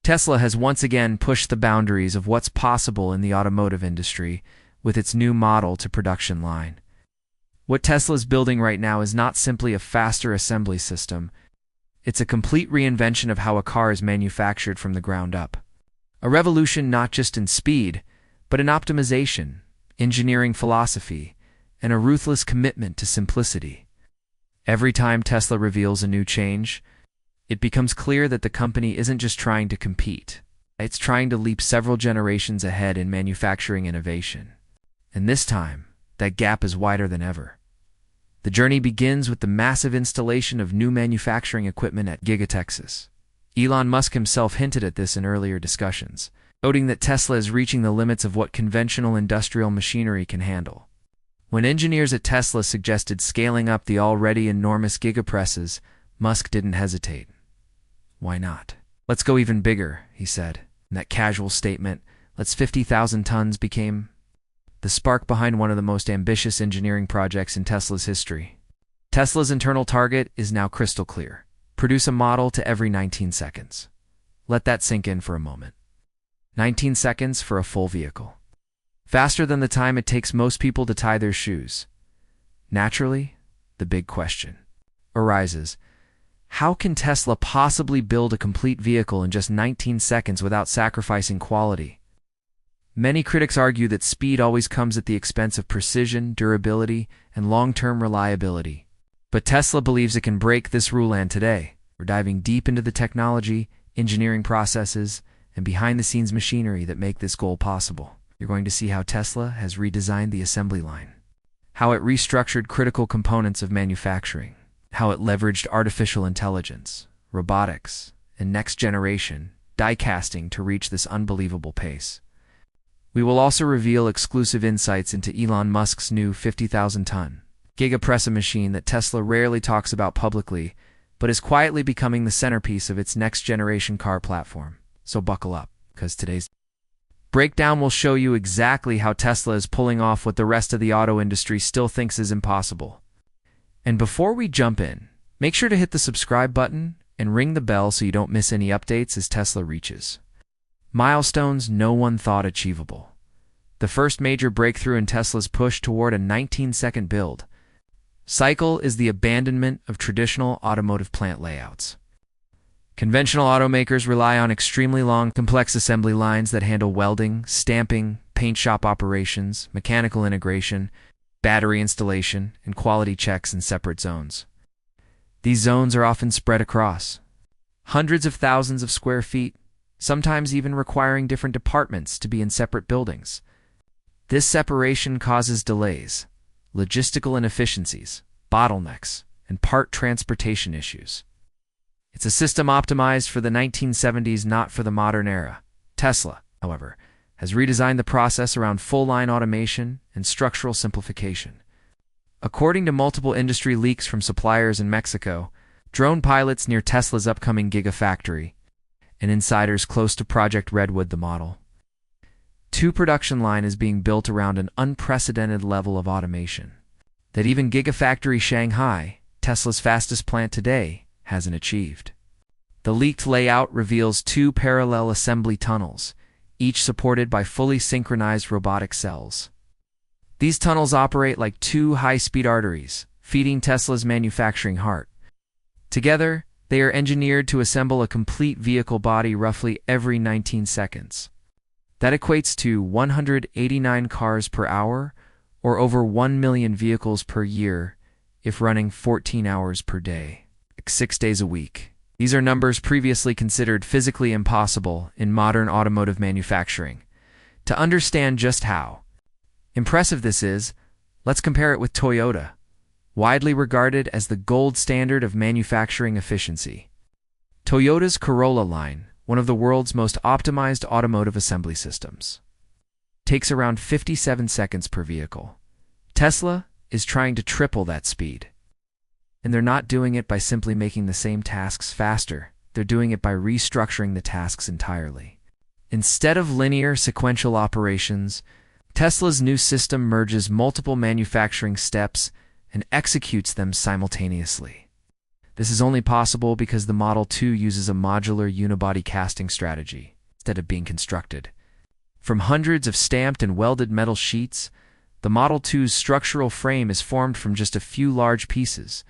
Tesla has once again pushed the boundaries of what's possible in the automotive industry with its new model to production line. What Tesla's building right now is not simply a faster assembly system, it's a complete reinvention of how a car is manufactured from the ground up. A revolution not just in speed, but in optimization, engineering philosophy, and a ruthless commitment to simplicity. Every time Tesla reveals a new change, it becomes clear that the company isn't just trying to compete. It's trying to leap several generations ahead in manufacturing innovation. And this time, that gap is wider than ever. The journey begins with the massive installation of new manufacturing equipment at Giga Texas. Elon Musk himself hinted at this in earlier discussions, noting that Tesla is reaching the limits of what conventional industrial machinery can handle. When engineers at Tesla suggested scaling up the already enormous Giga Presses, Musk didn't hesitate. Why not? Let's go even bigger, he said. In that casual statement, let's 50,000 tons became the spark behind one of the most ambitious engineering projects in Tesla's history. Tesla's internal target is now crystal clear. Produce a model to every 19 seconds. Let that sink in for a moment. 19 seconds for a full vehicle. Faster than the time it takes most people to tie their shoes. Naturally, the big question arises. How can Tesla possibly build a complete vehicle in just 19 seconds without sacrificing quality? Many critics argue that speed always comes at the expense of precision, durability, and long-term reliability. But Tesla believes it can break this rule, and today, we're diving deep into the technology, engineering processes, and behind-the-scenes machinery that make this goal possible. You're going to see how Tesla has redesigned the assembly line, how it restructured critical components of manufacturing, how it leveraged artificial intelligence, robotics, and next-generation die casting to reach this unbelievable pace. We will also reveal exclusive insights into Elon Musk's new 50,000-ton Giga Press machine that Tesla rarely talks about publicly, but is quietly becoming the centerpiece of its next-generation car platform. So buckle up, because today's breakdown will show you exactly how Tesla is pulling off what the rest of the auto industry still thinks is impossible. And before we jump in, make sure to hit the subscribe button and ring the bell so you don't miss any updates as Tesla reaches milestones no one thought achievable. The first major breakthrough in Tesla's push toward a 19-second build cycle is the abandonment of traditional automotive plant layouts. Conventional automakers rely on extremely long, complex assembly lines that handle welding, stamping, paint shop operations, mechanical integration, battery installation, and quality checks in separate zones. These zones are often spread across hundreds of thousands of square feet, sometimes even requiring different departments to be in separate buildings. This separation causes delays, logistical inefficiencies, bottlenecks, and part transportation issues. It's a system optimized for the 1970s, not for the modern era. Tesla, however, has redesigned the process around full-line automation and structural simplification. According to multiple industry leaks from suppliers in Mexico, drone pilots near Tesla's upcoming Gigafactory, and insiders close to Project Redwood, the Model 2 production line is being built around an unprecedented level of automation that even Gigafactory Shanghai, Tesla's fastest plant today, hasn't achieved. The leaked layout reveals 2 parallel assembly tunnels, each supported by fully synchronized robotic cells. These tunnels operate like 2 high-speed arteries, feeding Tesla's manufacturing heart. Together, they are engineered to assemble a complete vehicle body roughly every 19 seconds. That equates to 189 cars per hour, or over 1 million vehicles per year, if running 14 hours per day, 6 days a week. These are numbers previously considered physically impossible in modern automotive manufacturing. To understand just how impressive this is, let's compare it with Toyota, widely regarded as the gold standard of manufacturing efficiency. Toyota's Corolla line, one of the world's most optimized automotive assembly systems, takes around 57 seconds per vehicle. Tesla is trying to triple that speed. And they're not doing it by simply making the same tasks faster. They're doing it by restructuring the tasks entirely. Instead of linear sequential operations, Tesla's new system merges multiple manufacturing steps and executes them simultaneously. This is only possible because the Model 2 uses a modular unibody casting strategy instead of being constructed. From hundreds of stamped and welded metal sheets, the Model 2's structural frame is formed from just a few large pieces.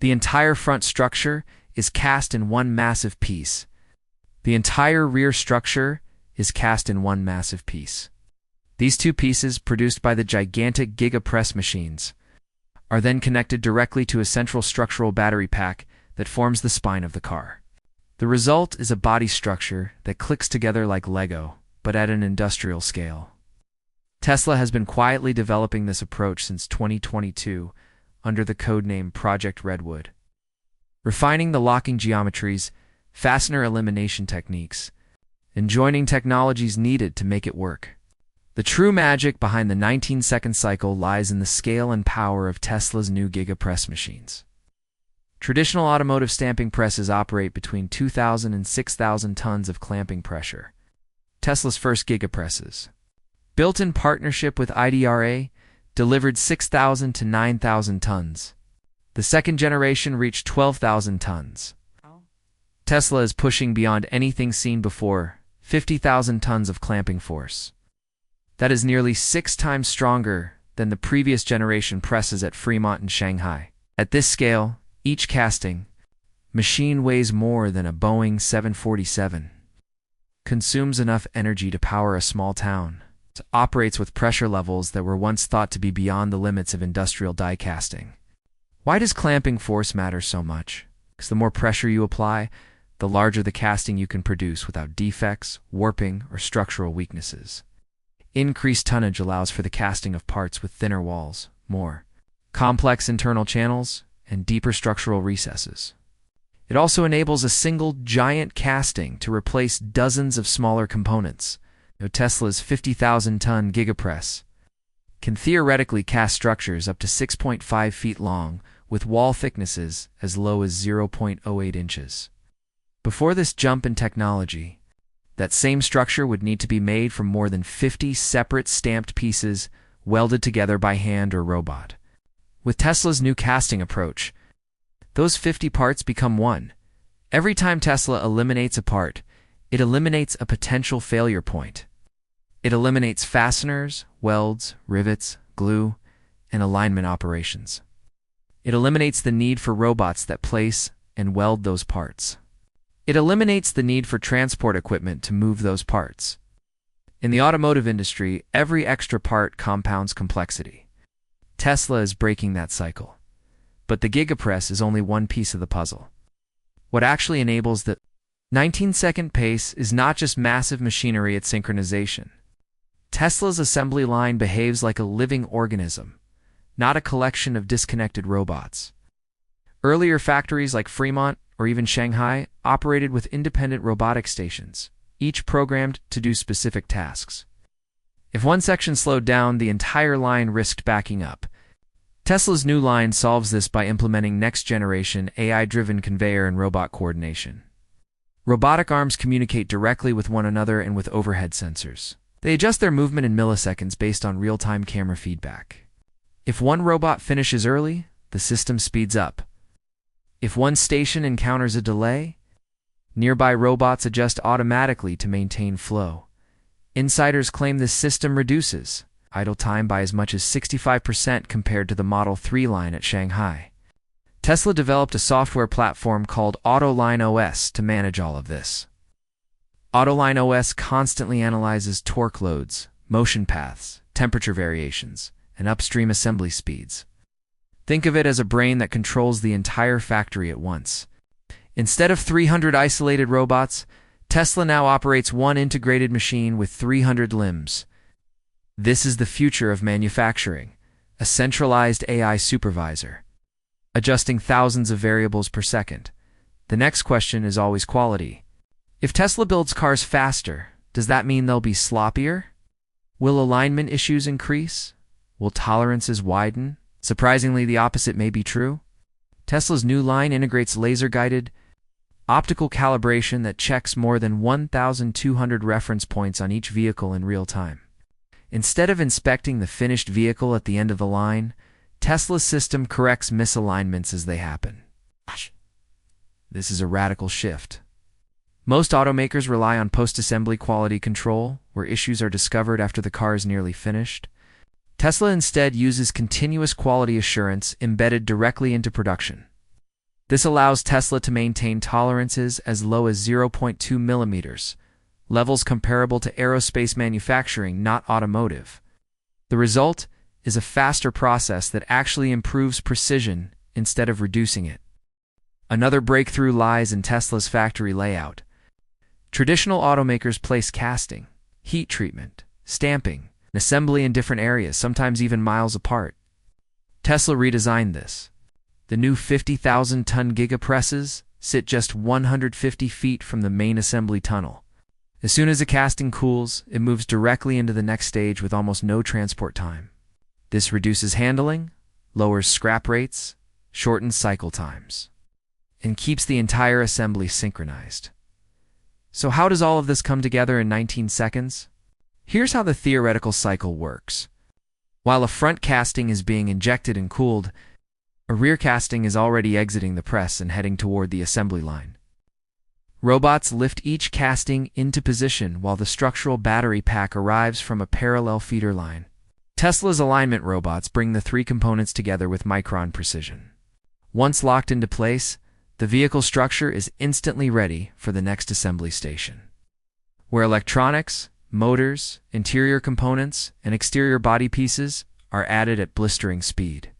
The entire front structure is cast in one massive piece. The entire rear structure is cast in one massive piece. These two pieces, produced by the gigantic Giga Press machines, are then connected directly to a central structural battery pack that forms the spine of the car. The result is a body structure that clicks together like Lego, but at an industrial scale. Tesla has been quietly developing this approach since 2022 under the codename Project Redwood, refining the locking geometries, fastener elimination techniques, and joining technologies needed to make it work. The true magic behind the 19-second cycle lies in the scale and power of Tesla's new Giga Press machines. Traditional automotive stamping presses operate between 2,000 and 6,000 tons of clamping pressure. Tesla's first Giga Presses, built in partnership with IDRA, delivered 6,000 to 9,000 tons. The second generation reached 12,000 tons. Tesla is pushing beyond anything seen before, 50,000 tons of clamping force. That is nearly 6 times stronger than the previous generation presses at Fremont and Shanghai. At this scale, each casting machine weighs more than a Boeing 747, consumes enough energy to power a small town, operates with pressure levels that were once thought to be beyond the limits of industrial die casting. Why does clamping force matter so much? Because the more pressure you apply, the larger the casting you can produce without defects, warping, or structural weaknesses. Increased tonnage allows for the casting of parts with thinner walls, more complex internal channels, and deeper structural recesses. It also enables a single giant casting to replace dozens of smaller components. Tesla's 50,000-ton Giga Press can theoretically cast structures up to 6.5 feet long with wall thicknesses as low as 0.08 inches. Before this jump in technology, that same structure would need to be made from more than 50 separate stamped pieces welded together by hand or robot. With Tesla's new casting approach, those 50 parts become one. Every time Tesla eliminates a part, it eliminates a potential failure point. It eliminates fasteners, welds, rivets, glue, and alignment operations. It eliminates the need for robots that place and weld those parts. It eliminates the need for transport equipment to move those parts. In the automotive industry, every extra part compounds complexity. Tesla is breaking that cycle. But the Giga Press is only one piece of the puzzle. What actually enables the 19-second pace is not just massive machinery at synchronization. Tesla's assembly line behaves like a living organism, not a collection of disconnected robots. Earlier factories like Fremont or even Shanghai operated with independent robotic stations, each programmed to do specific tasks. If one section slowed down, the entire line risked backing up. Tesla's new line solves this by implementing next-generation AI-driven conveyor and robot coordination. Robotic arms communicate directly with one another and with overhead sensors. They adjust their movement in milliseconds based on real-time camera feedback. If one robot finishes early, the system speeds up. If one station encounters a delay, nearby robots adjust automatically to maintain flow. Insiders claim this system reduces idle time by as much as 65% compared to the Model 3 line at Shanghai. Tesla developed a software platform called Autoline OS to manage all of this. Autoline OS constantly analyzes torque loads, motion paths, temperature variations, and upstream assembly speeds. Think of it as a brain that controls the entire factory at once. Instead of 300 isolated robots, Tesla now operates one integrated machine with 300 limbs. This is the future of manufacturing, a centralized AI supervisor, adjusting thousands of variables per second. The next question is always quality. If Tesla builds cars faster, does that mean they'll be sloppier? Will alignment issues increase? Will tolerances widen? Surprisingly, the opposite may be true. Tesla's new line integrates laser-guided optical calibration that checks more than 1,200 reference points on each vehicle in real time. Instead of inspecting the finished vehicle at the end of the line, Tesla's system corrects misalignments as they happen. This is a radical shift. Most automakers rely on post-assembly quality control, where issues are discovered after the car is nearly finished. Tesla instead uses continuous quality assurance embedded directly into production. This allows Tesla to maintain tolerances as low as 0.2 millimeters, levels comparable to aerospace manufacturing, not automotive. The result is a faster process that actually improves precision instead of reducing it. Another breakthrough lies in Tesla's factory layout. Traditional automakers place casting, heat treatment, stamping, and assembly in different areas, sometimes even miles apart. Tesla redesigned this. The new 50,000-ton Giga Presses sit just 150 feet from the main assembly tunnel. As soon as a casting cools, it moves directly into the next stage with almost no transport time. This reduces handling, lowers scrap rates, shortens cycle times, and keeps the entire assembly synchronized. So how does all of this come together in 19 seconds? Here's how the theoretical cycle works. While a front casting is being injected and cooled, a rear casting is already exiting the press and heading toward the assembly line. Robots lift each casting into position while the structural battery pack arrives from a parallel feeder line. Tesla's alignment robots bring the three components together with micron precision. Once locked into place, the vehicle structure is instantly ready for the next assembly station, where electronics, motors, interior components, and exterior body pieces are added at blistering speed.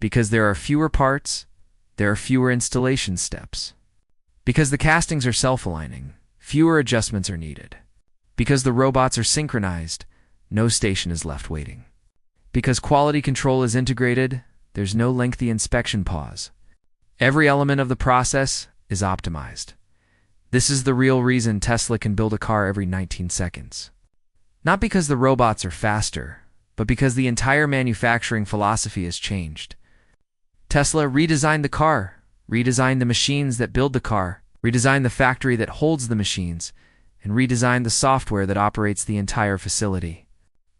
Because there are fewer parts, there are fewer installation steps. Because the castings are self-aligning, fewer adjustments are needed. Because the robots are synchronized, no station is left waiting. Because quality control is integrated, there's no lengthy inspection pause. Every element of the process is optimized. This is the real reason Tesla can build a car every 19 seconds. Not because the robots are faster, but because the entire manufacturing philosophy has changed. Tesla redesigned the car, redesigned the machines that build the car, redesigned the factory that holds the machines, and redesigned the software that operates the entire facility.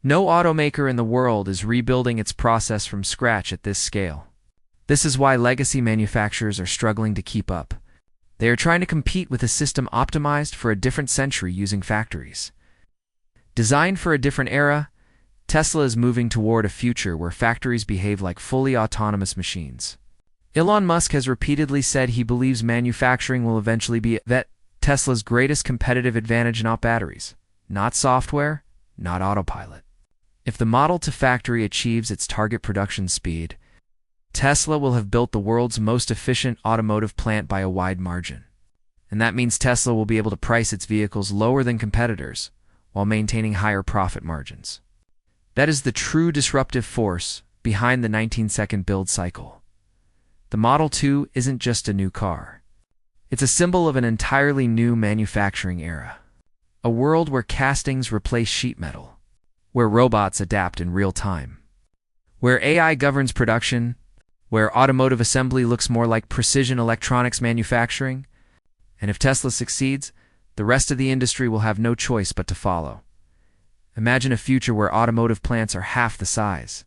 No automaker in the world is rebuilding its process from scratch at this scale. This is why legacy manufacturers are struggling to keep up. They are trying to compete with a system optimized for a different century using factories. Designed for a different era, Tesla is moving toward a future where factories behave like fully autonomous machines. Elon Musk has repeatedly said he believes manufacturing will eventually be Tesla's greatest competitive advantage, not batteries, not software, not autopilot. If the model to factory achieves its target production speed, Tesla will have built the world's most efficient automotive plant by a wide margin. And that means Tesla will be able to price its vehicles lower than competitors while maintaining higher profit margins. That is the true disruptive force behind the 19-second build cycle. The Model 2 isn't just a new car. It's a symbol of an entirely new manufacturing era. A world where castings replace sheet metal, where robots adapt in real time, where AI governs production, where automotive assembly looks more like precision electronics manufacturing. And if Tesla succeeds, the rest of the industry will have no choice but to follow. Imagine a future where automotive plants are half the size,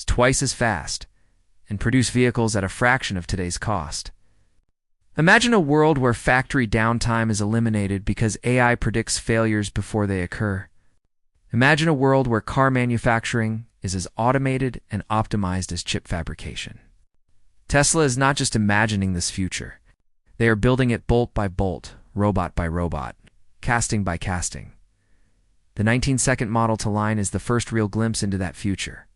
twice as fast, and produce vehicles at a fraction of today's cost. Imagine a world where factory downtime is eliminated because AI predicts failures before they occur. Imagine a world where car manufacturing is as automated and optimized as chip fabrication. Tesla is not just imagining this future. They are building it bolt by bolt, robot by robot, casting by casting. The 19-second model to line is the first real glimpse into that future.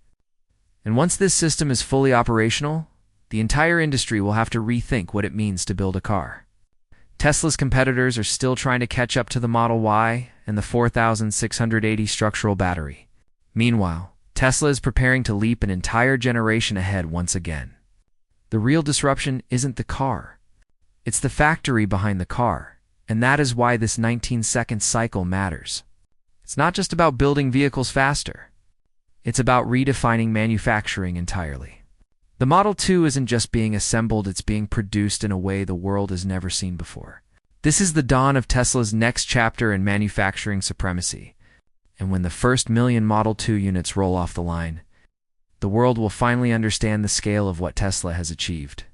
And once this system is fully operational, the entire industry will have to rethink what it means to build a car. Tesla's competitors are still trying to catch up to the Model Y and the 4,680 structural battery. Meanwhile, Tesla is preparing to leap an entire generation ahead once again. The real disruption isn't the car. It's the factory behind the car, and that is why this 19-second cycle matters. It's not just about building vehicles faster. It's about redefining manufacturing entirely. The Model 2 isn't just being assembled, it's being produced in a way the world has never seen before. This is the dawn of Tesla's next chapter in manufacturing supremacy. And when the first million Model 2 units roll off the line, the world will finally understand the scale of what Tesla has achieved.